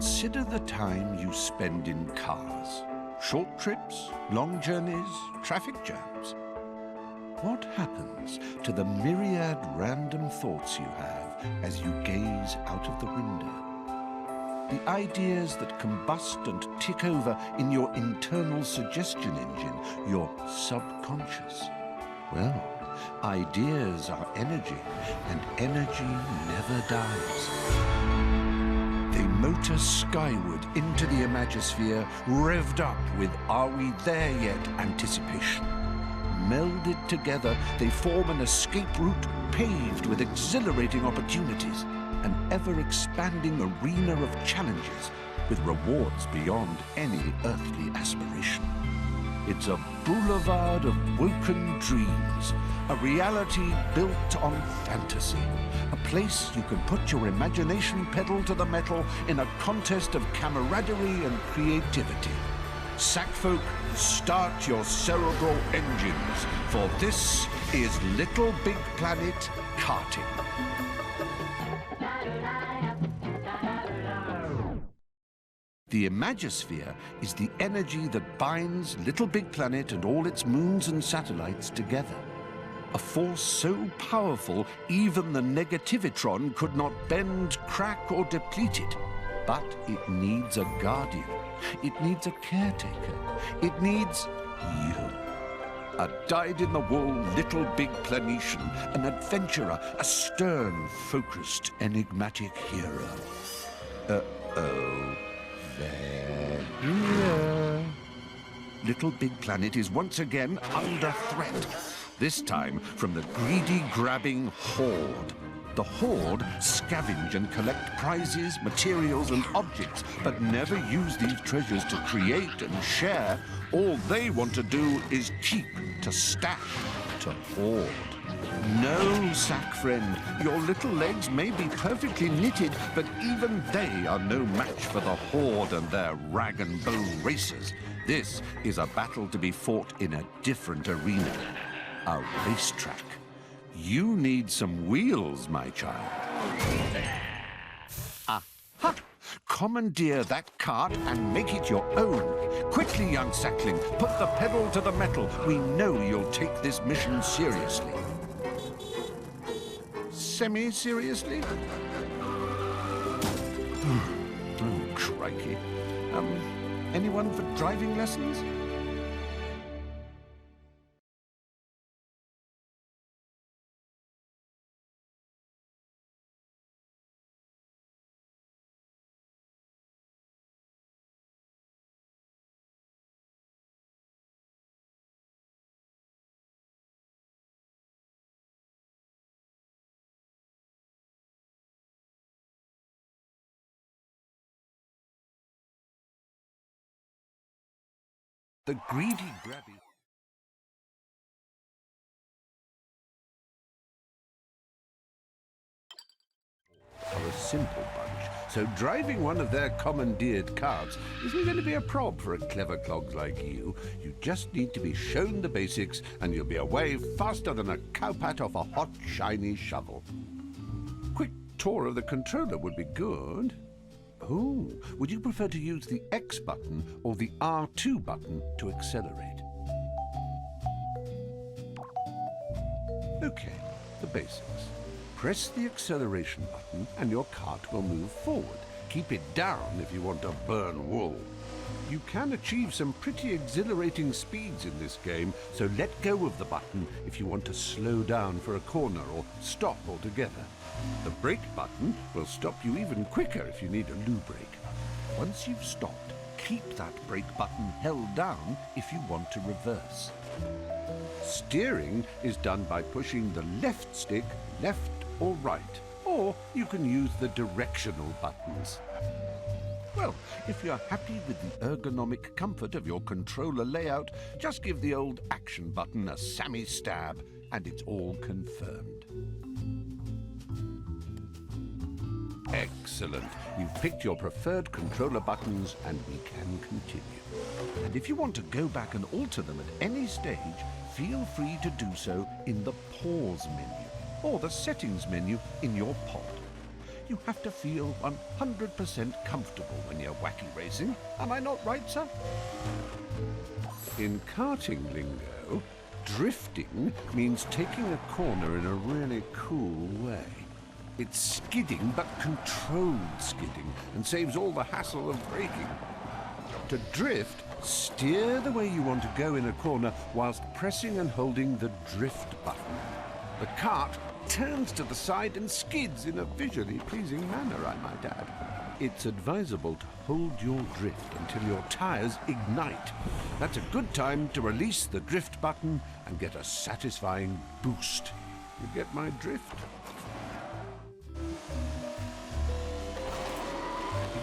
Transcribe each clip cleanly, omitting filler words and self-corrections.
Consider the time you spend in cars. Short trips, long journeys, traffic jams. What happens to the myriad random thoughts you have as you gaze out of the window? The ideas that combust and tick over in your internal suggestion engine, your subconscious. Well, ideas are energy, and energy never dies. They motor skyward into the Imagosphere, revved up with "Are we there yet?" anticipation. Melded together, they form an escape route paved with exhilarating opportunities, an ever-expanding arena of challenges with rewards beyond any earthly aspiration. It's a boulevard of woken dreams, a reality built on fantasy, a place you can put your imagination pedal to the metal in a contest of camaraderie and creativity. Sackfolk, start your cerebral engines, for this is LittleBigPlanet Karting. The Imagosphere is the energy that binds LittleBigPlanet and all its moons and satellites together. A force so powerful even the negativitron could not bend, crack, or deplete it. But it needs a guardian. It needs a caretaker. It needs you. A dyed-in-the-wool LittleBigPlanetian, an adventurer, a stern, focused, enigmatic hero. Uh-oh. Here. LittleBigPlanet is once again under threat. This time from the greedy, grabbing Horde. The Horde scavenge and collect prizes, materials, and objects, but never use these treasures to create and share. All they want to do is keep, to stash, to hoard. No, sack friend, your little legs may be perfectly knitted, but even they are no match for the Horde and their rag and bone racers. This is a battle to be fought in a different arena, a racetrack. You need some wheels, my child. Aha! Commandeer that cart and make it your own. Quickly, young sackling, put the pedal to the metal. We know you'll take this mission seriously. Semi-seriously? Oh, crikey. Anyone for driving lessons? The greedy grabby are a simple bunch, so driving one of their commandeered carts isn't going to be a prob for a clever clogs like you. You just need to be shown the basics and you'll be away faster than a cowpat off a hot, shiny shovel. Quick tour of the controller would be good. Oh, would you prefer to use the X button or the R2 button to accelerate? Okay, the basics. Press the acceleration button and your cart will move forward. Keep it down if you want to burn wool. You can achieve some pretty exhilarating speeds in this game, so let go of the button if you want to slow down for a corner or stop altogether. The brake button will stop you even quicker if you need a loo brake. Once you've stopped, keep that brake button held down if you want to reverse. Steering is done by pushing the left stick left or right, or you can use the directional buttons. Well, if you're happy with the ergonomic comfort of your controller layout, just give the old action button a Sammy stab and it's all confirmed. Excellent. You've picked your preferred controller buttons and we can continue. And if you want to go back and alter them at any stage, feel free to do so in the pause menu or the settings menu in your pod. you have to feel 100% comfortable when you're wacky racing. Am I not right, sir? In karting lingo, drifting means taking a corner in a really cool way. It's skidding, but controlled skidding, and saves all the hassle of braking. To drift, steer the way you want to go in a corner whilst pressing and holding the drift button. The kart turns to the side and skids in a visually pleasing manner, I might add. It's advisable to hold your drift until your tires ignite. That's a good time to release the drift button and get a satisfying boost. You get my drift?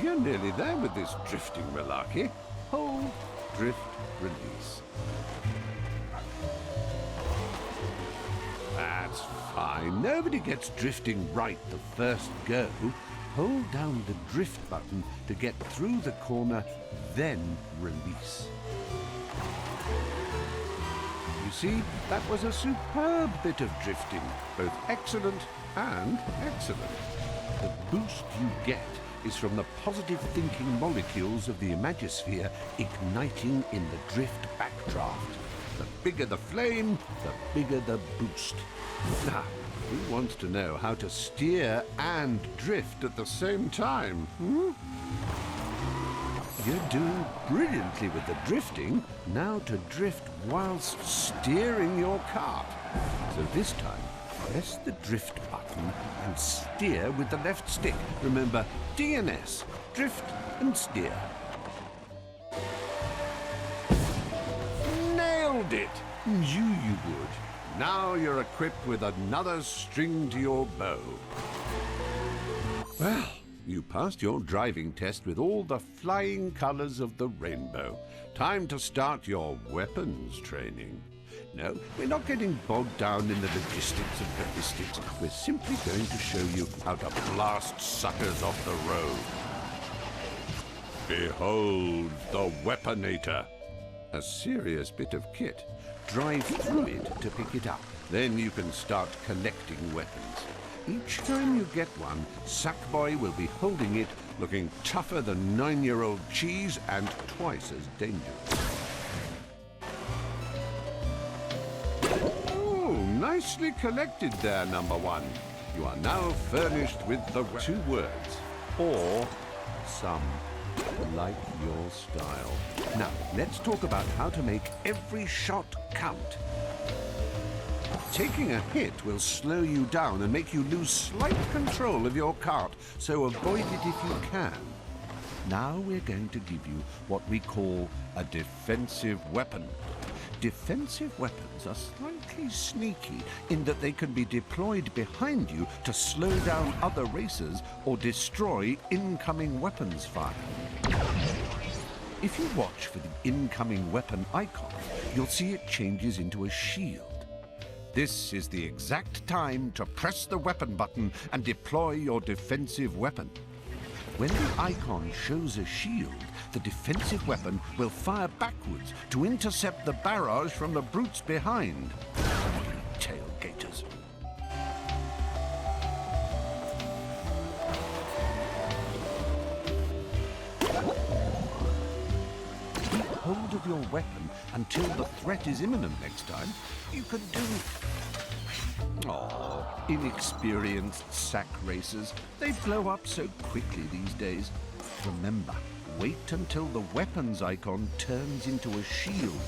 You're nearly there with this drifting malarkey. Hold, drift, release. That's fine. Nobody gets drifting right the first go. Hold down the drift button to get through the corner, then release. You see, that was a superb bit of drifting, both excellent and excellent. The boost you get is from the positive thinking molecules of the imagosphere igniting in the drift backdraft. The bigger the flame, the bigger the boost. Now, who wants to know how to steer and drift at the same time? You're doing brilliantly with the drifting. Now to drift whilst steering your kart. So this time, press the drift button and steer with the left stick. Remember, DNS, drift and steer. Nailed it! Knew you would. Now you're equipped with another string to your bow. Well, you passed your driving test with all the flying colors of the rainbow. Time to start your weapons training. No, we're not getting bogged down in the logistics of ballistics. We're simply going to show you how to blast suckers off the road. Behold the Weaponator. A serious bit of kit. Drive through it to pick it up. Then you can start collecting weapons. Each time you get one, Sackboy will be holding it, looking tougher than 9-year-old cheese and twice as dangerous. Oh, nicely collected there, number one. You are now furnished with the 2 words, or some. Like your style. Now, let's talk about how to make every shot count. Taking a hit will slow you down and make you lose slight control of your kart, so avoid it if you can. Now we're going to give you what we call a defensive weapon. Defensive weapons are slightly sneaky in that they can be deployed behind you to slow down other racers or destroy incoming weapons fire. If you watch for the incoming weapon icon, you'll see it changes into a shield. This is the exact time to press the weapon button and deploy your defensive weapon. When the icon shows a shield, the defensive weapon will fire backwards to intercept the barrage from the brutes behind. Tailgaters. Keep hold of your weapon until the threat is imminent next time. You can do... Oh, inexperienced sack racers. They blow up so quickly these days. Remember, wait until the weapons icon turns into a shield.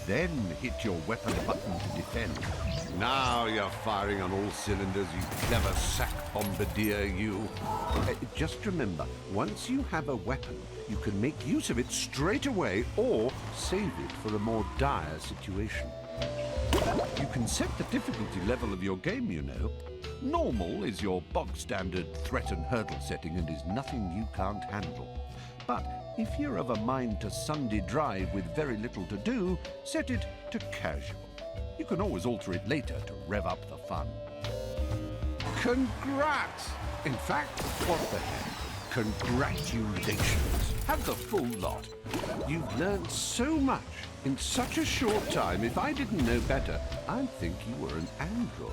Then hit your weapon button to defend. Now you're firing on all cylinders, you clever sack bombardier, you. Just remember, once you have a weapon, you can make use of it straight away or save it for a more dire situation. You can set the difficulty level of your game, you know. Normal is your bog-standard threat and hurdle setting and is nothing you can't handle. But if you're of a mind to Sunday drive with very little to do, set it to casual. You can always alter it later to rev up the fun. Congrats! In fact, what the heck? Congratulations. Have the full lot. You've learned so much in such a short time. If I didn't know better, I'd think you were an android.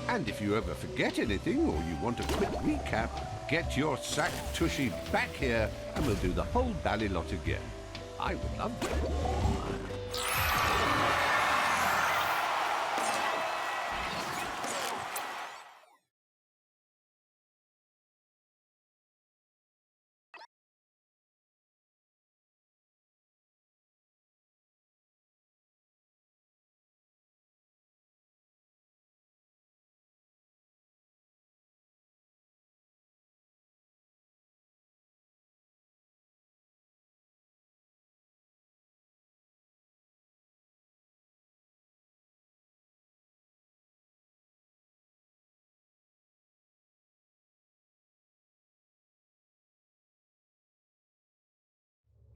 And if you ever forget anything or you want a quick recap, get your sack tushy back here and we'll do the whole bally lot again. I would love to.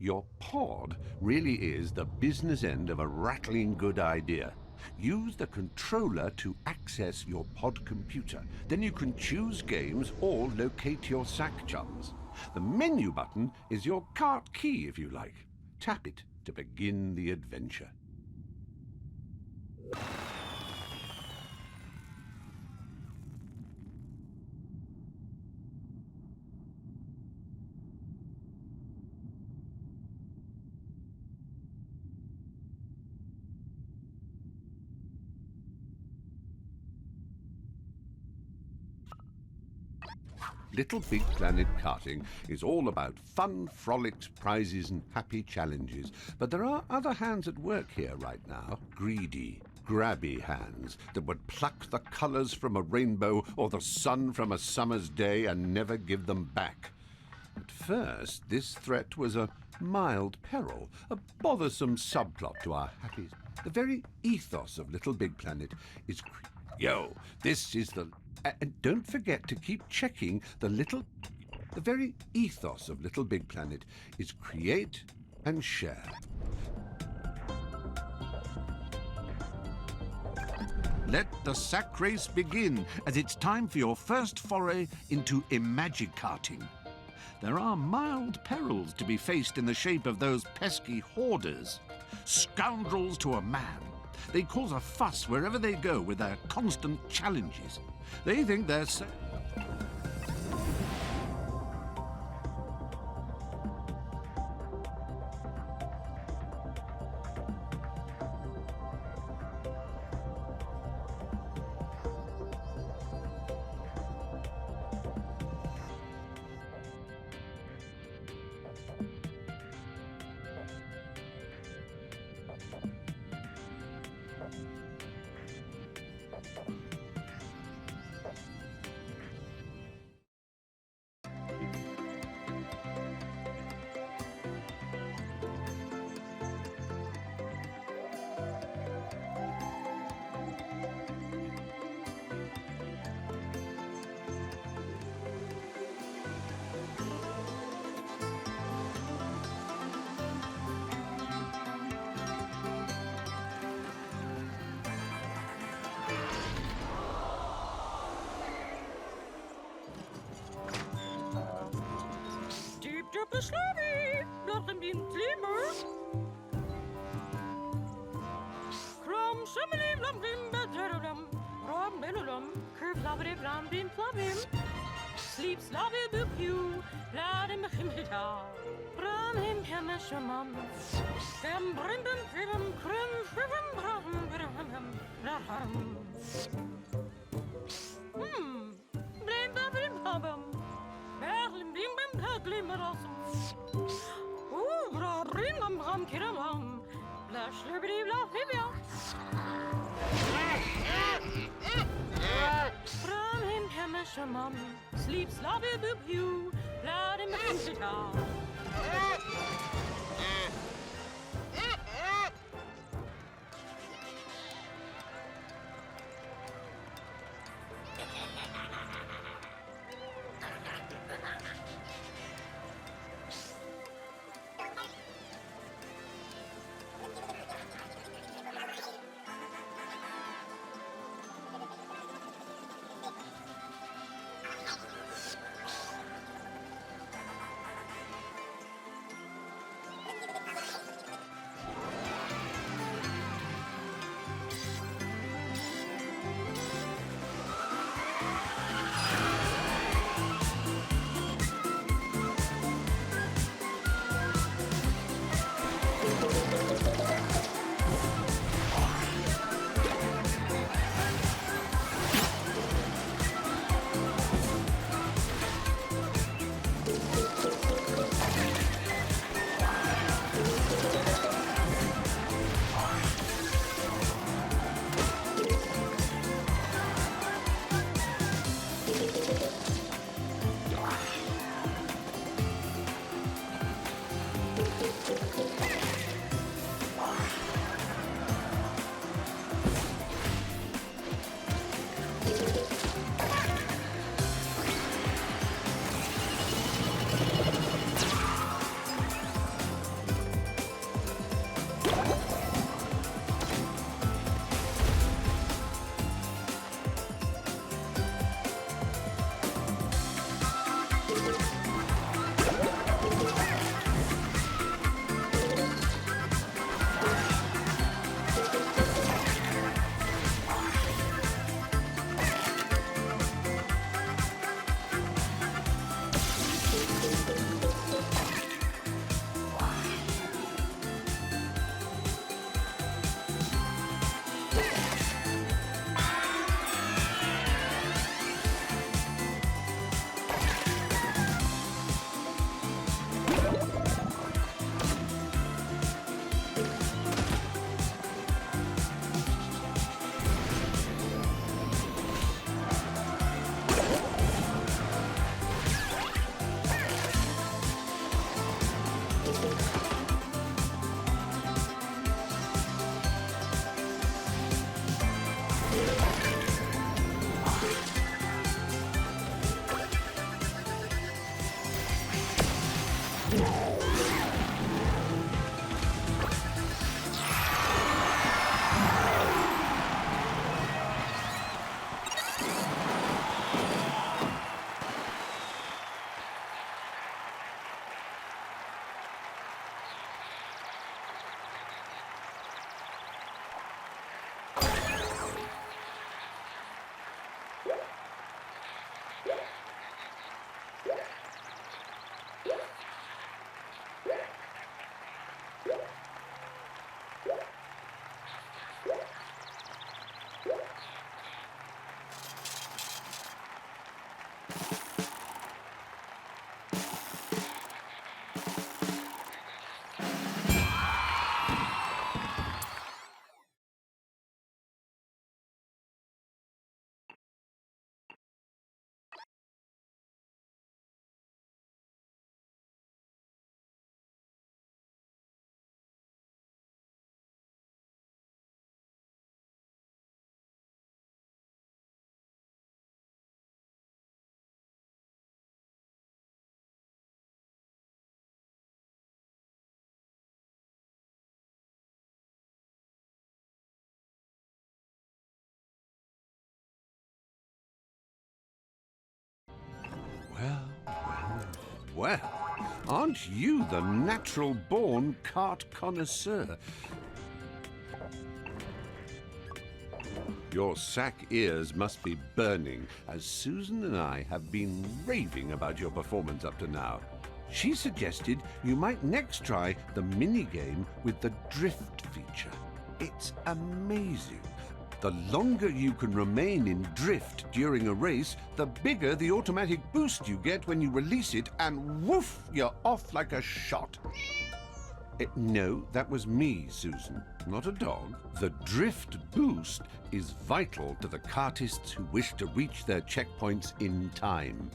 Your pod really is the business end of a rattling good idea. Use the controller to access your pod computer. Then you can choose games or locate your sack chums. The menu button is your cart key, if you like. Tap it to begin the adventure. Little Big Planet Karting is all about fun, frolics, prizes and happy challenges. But there are other hands at work here right now. Greedy, grabby hands that would pluck the colours from a rainbow or the sun from a summer's day and never give them back. At first, this threat was a mild peril, a bothersome subplot to our happy... The very ethos of Little Big Planet is... this is the... And don't forget to keep checking the very ethos of Little Big Planet is create and share. Let the sack race begin, as it's time for your first foray into imagikarting. There are mild perils to be faced in the shape of those pesky hoarders. Scoundrels to a man. They cause a fuss wherever they go with their constant challenges. They think they're so... Slavi, laat hem in klimmen. Kram, summelim, lamdim, bedrerum, ram, belulum, curve, lavrim, rambim, plavim. Sleep, slavi, book you, laat him, himhita. Ram, him, hemeshamam. Bam, brimbim, krivim, krim, krivim, bram, bram, raham. Brim, babrim, babam. Berlim, bim, bim, haglim, rasum. Ram, ram, kiram, blash, liberty, blah, libya. Ram, him, hemeshamam. Sleep, slavi, boop, you, blood, him, himhita. Well, aren't you the natural-born kart connoisseur? Your sack ears must be burning, as Susan and I have been raving about your performance up to now. She suggested you might next try the mini-game with the drift feature. It's amazing. The longer you can remain in drift during a race, the bigger the automatic boost you get when you release it, and woof, you're off like a shot. No, that was me, Susan, not a dog. The drift boost is vital to the kartists who wish to reach their checkpoints in time.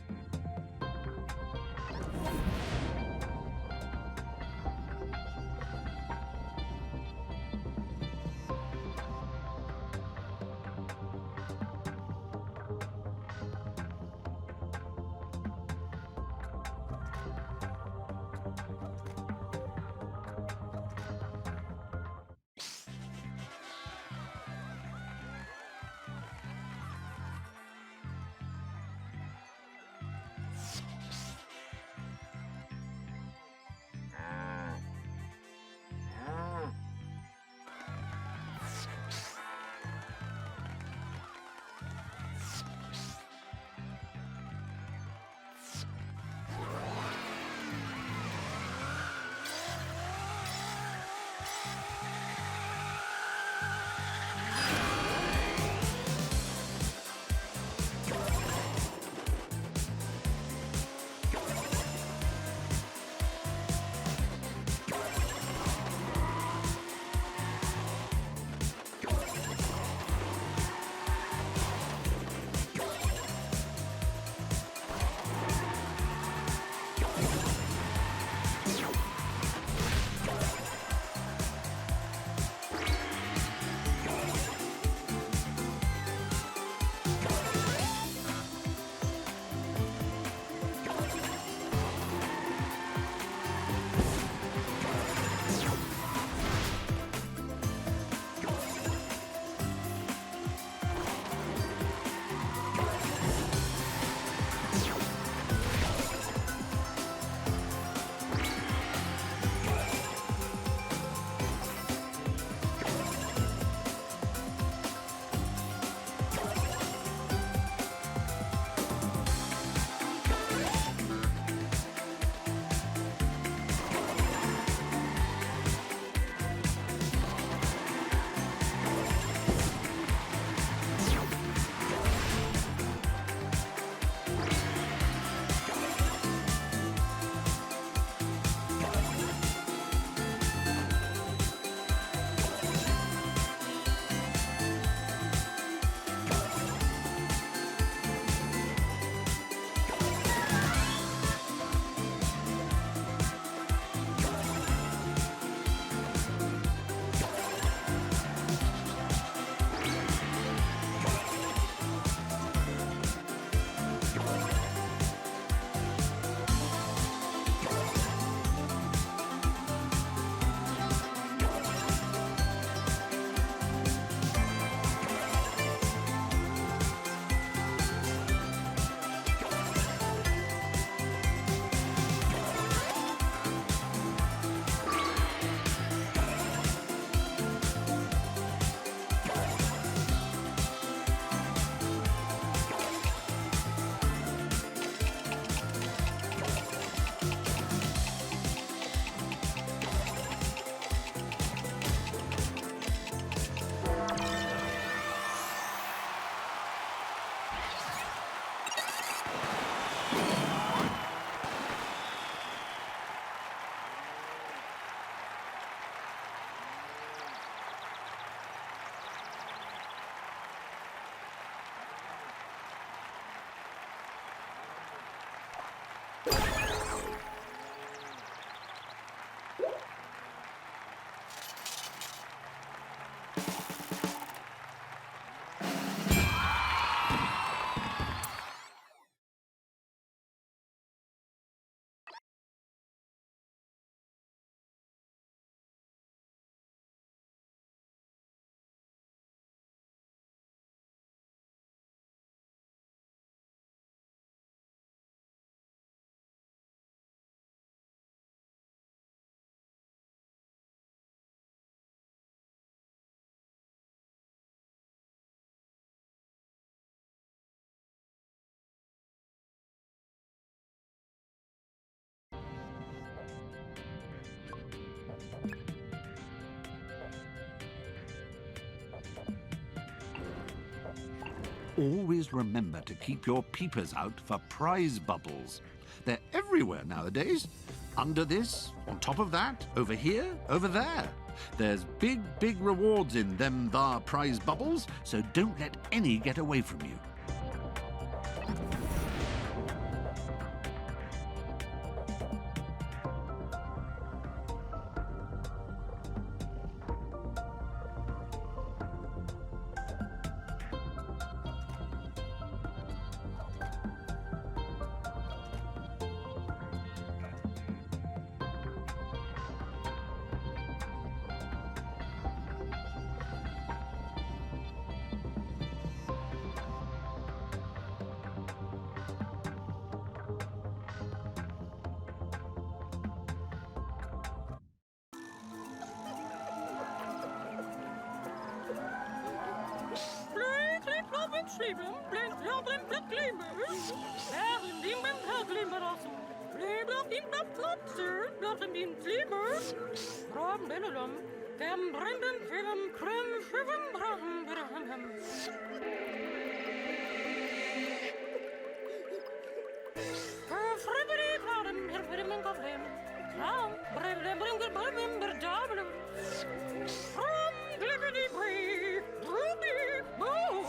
always remember to keep your peepers out for prize bubbles. They're everywhere nowadays. Under this, on top of that, over here, over there. There's big, big rewards in them thar prize bubbles, so don't let any get away from you. Sleepen, blink, blink, blink, glimmers. Erlen die men glimmer als blink, in dat klopster, dat hem in glimmers. Ram, bellelum, dem branden, film, krum, film, bram, bram. Fribberi, kladem, herfrim en kaflim. Ram, brillen, brinker, brillen, berdabelen. Ram, glibbity, bree, droopy, boom.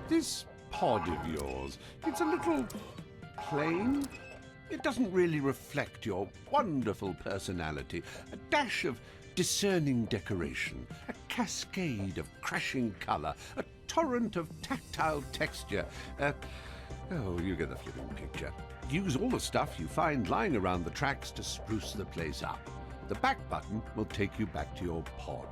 This pod of yours, it's a little plain. It doesn't really reflect your wonderful personality. A dash of discerning decoration, a cascade of crashing colour, a torrent of tactile texture. Oh, you get the flipping picture. Use all the stuff you find lying around the tracks to spruce the place up. The back button will take you back to your pod.